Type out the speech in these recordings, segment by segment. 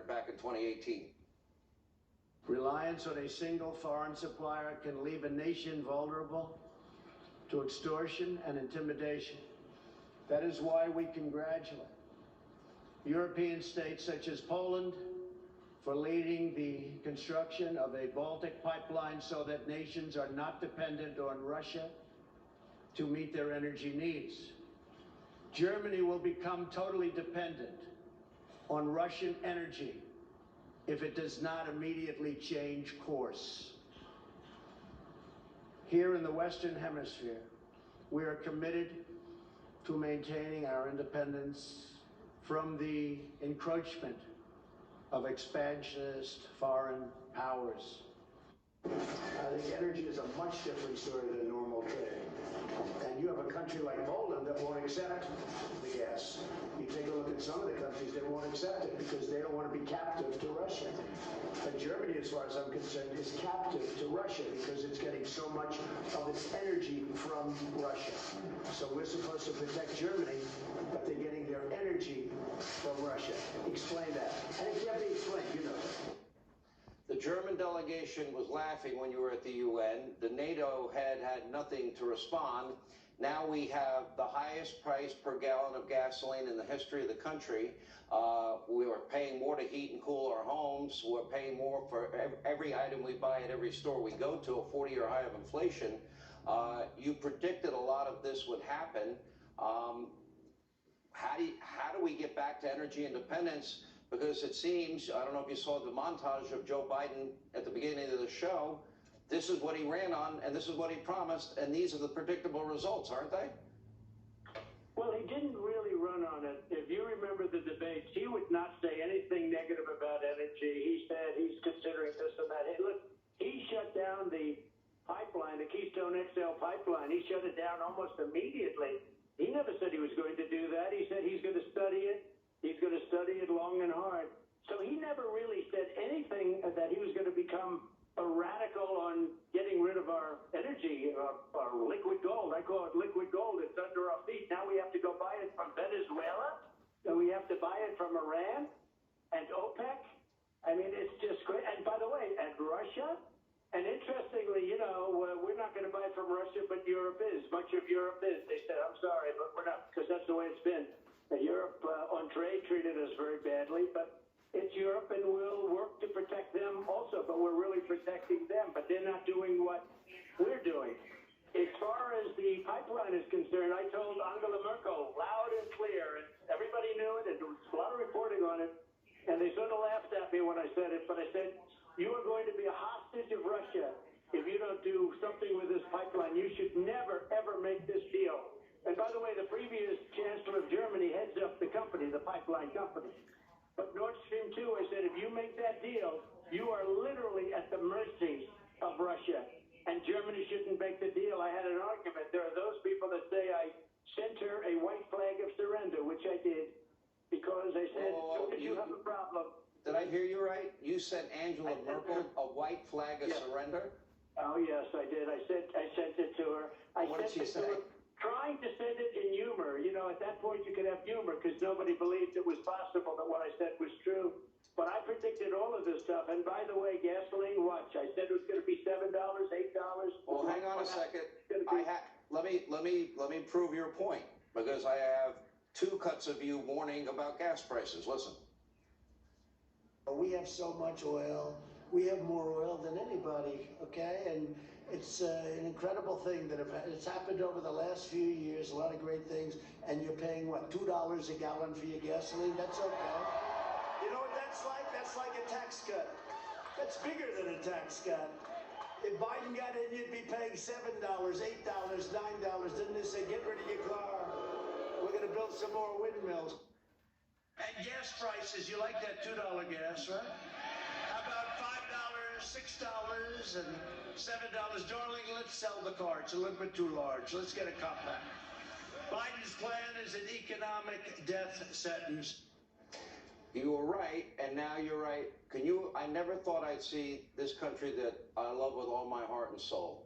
record back in 2018. Reliance on a single foreign supplier can leave a nation vulnerable to extortion and intimidation. That is why we congratulate European states such as Poland for leading the construction of a Baltic pipeline so that nations are not dependent on Russia to meet their energy needs. Germany will become totally dependent on Russian energy if it does not immediately change course. Here in the Western Hemisphere, we are committed to maintaining our independence from the encroachment of expansionist foreign powers. I think energy is a much different story than normal trade. And you have a country like Poland that won't accept the gas. You take a look at some of the countries that won't accept it because they don't want to be captive to Russia. But Germany, as far as I'm concerned, is captive to Russia because it's getting so much of its energy from Russia. So we're supposed to protect Germany, but they're getting their energy from Russia. Explain that. And it can't be explained, you know that. The German delegation was laughing when you were at the UN. The NATO head had nothing to respond. Now we have the highest price per gallon of gasoline in the history of the country. We are paying more to heat and cool our homes. We're paying more for every item we buy at every store we go to, a 40-year high of inflation. You predicted a lot of this would happen. How do we get back to energy independence? Because it seems, I don't know if you saw the montage of Joe Biden at the beginning of the show, this is what he ran on, and this is what he promised, and these are the predictable results, aren't they? Well, he didn't really run on it. If you remember the debates, he would not say anything negative about energy. He said he's considering this and that. Hey, look, he shut down the pipeline, the Keystone XL pipeline. He shut it down almost immediately. He never said he was going to do that. He said he's going to study it. He's going to study it long and hard. So he never really said anything that he was going to become a radical on getting rid of our energy, our liquid gold. I call it liquid gold. It's under our feet. Now we have to go buy it from Venezuela. And we have to buy it from Iran and OPEC. I mean, it's just great. And by the way, and Russia. And interestingly, you know, we're not going to buy from Russia, but Europe is. Much of Europe is. They said, I'm sorry, but we're not, because that's the way it's been. Europe on trade treated us very badly, but it's Europe, and we'll work to protect them also, but we're really protecting them, but they're not doing what we're doing. As far as the pipeline is concerned, I told Angela Merkel loud and clear, and everybody knew it, and there was a lot of reporting on it, and they sort of laughed at me when I said it, but I said, you are going to be a hostage of Russia if you don't do something with this pipeline. You should never, ever make this deal. And by the way, the previous chancellor of Germany heads up the company, the pipeline company. But Nord Stream 2, I said, if you make that deal, you are literally at the mercy of Russia. And Germany shouldn't make the deal. I had an argument. There are those people that say I sent her a white flag of surrender, which I did, because I said, you have a problem. Did I hear you right? You sent Angela Merkel a white flag of surrender? Oh, yes, I did. I sent it to her. What did she say? Trying to send it in humor. You know, at that point you could have humor because nobody believed it was possible that what I said was true. But I predicted all of this stuff. And by the way, gasoline, watch. I said it was going to be $7, $8. Well, hang on a second. Let me prove your point, because I have 2 cuts of you warning about gas prices. Listen. We have so much oil. We have more oil than anybody, okay? And it's an incredible thing that it's happened over the last few years, a lot of great things, and you're paying, what, $2 a gallon for your gasoline? That's okay. You know what that's like? That's like a tax cut. That's bigger than a tax cut. If Biden got in, you'd be paying $7, $8, $9. Didn't they say, get rid of your car? We're going to build some more windmills. And gas prices, you like that $2 gas, right? How about $5, $6, and $7? Darling, let's sell the car. It's a little bit too large. Let's get a compact. Biden's plan is an economic death sentence. You were right, and now you're right. I never thought I'd see this country that I love with all my heart and soul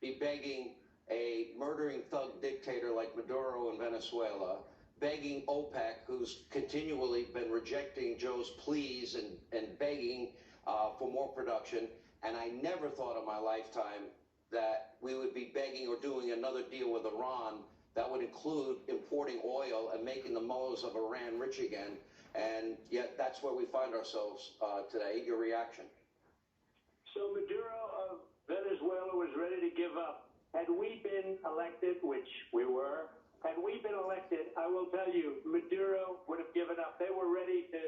be begging a murdering thug dictator like Maduro in Venezuela begging OPEC, who's continually been rejecting Joe's pleas and begging for more production. And I never thought in my lifetime that we would be begging or doing another deal with Iran that would include importing oil and making the mullahs of Iran rich again. And yet that's where we find ourselves today. Your reaction? So Maduro of Venezuela was ready to give up. Had we been elected, which we were, had we been elected, I will tell you, Maduro would have given up. They were ready to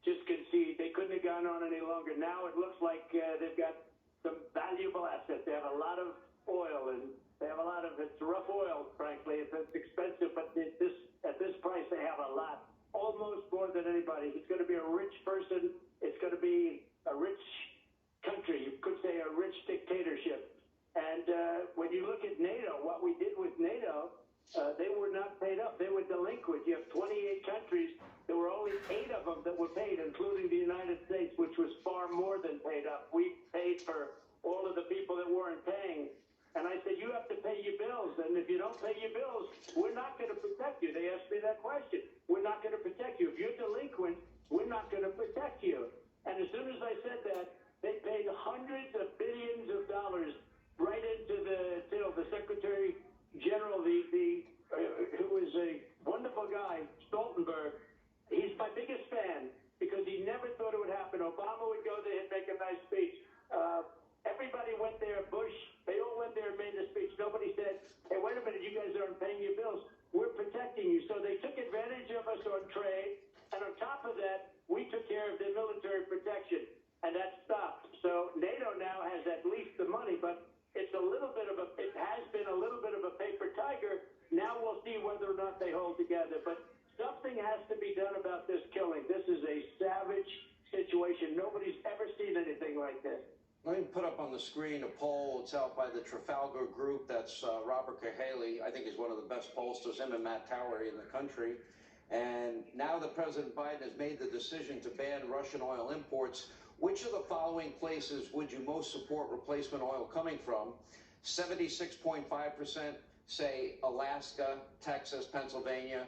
just concede. They couldn't have gone on any longer. Now it looks like they've got some valuable assets. They have a lot of oil, and they have a lot of, it's rough oil, frankly. It's expensive, but at this price, they have a lot, almost more than anybody. It's going to be a rich person. It's going to be a rich country. You could say a rich dictatorship. And when you look at NATO, what we did with NATO, they were not paid up. They were delinquent. You have 28 countries. There were only 8 of them that were paid, including the United States, which was far more than paid up. We paid for all of the people that weren't paying. And I said, you have to pay your bills. And if you don't pay your bills, we're not going to protect you. They asked me that question. We're not going to protect you. If you're delinquent, we're not going to protect you. And as soon as I said that, they paid hundreds of billions of dollars right into the till. The Secretary General, who was a wonderful guy, Stoltenberg, he's my biggest fan because he never thought it would happen. Obama would go there and make a nice speech. Everybody went there, Bush, they all went there and made a speech. Nobody said, hey, wait a minute, you guys aren't paying your bills. We're protecting you. So they took advantage of us on trade. And on top of that, we took care of their military protection. And that stopped. So NATO now has at least the money, but it has been a little bit of a paper tiger. Now we'll see whether or not they hold together. But something has to be done about this killing. This is a savage situation. Nobody's ever seen anything like this. Let me put up on the screen a poll. It's out by the Trafalgar Group. That's Robert Cahaly. I think he's one of the best pollsters, him and Matt Towery in the country. And now that President Biden has made the decision to ban Russian oil imports, which of the following places would you most support replacement oil coming from? 76.5% say Alaska, Texas, Pennsylvania.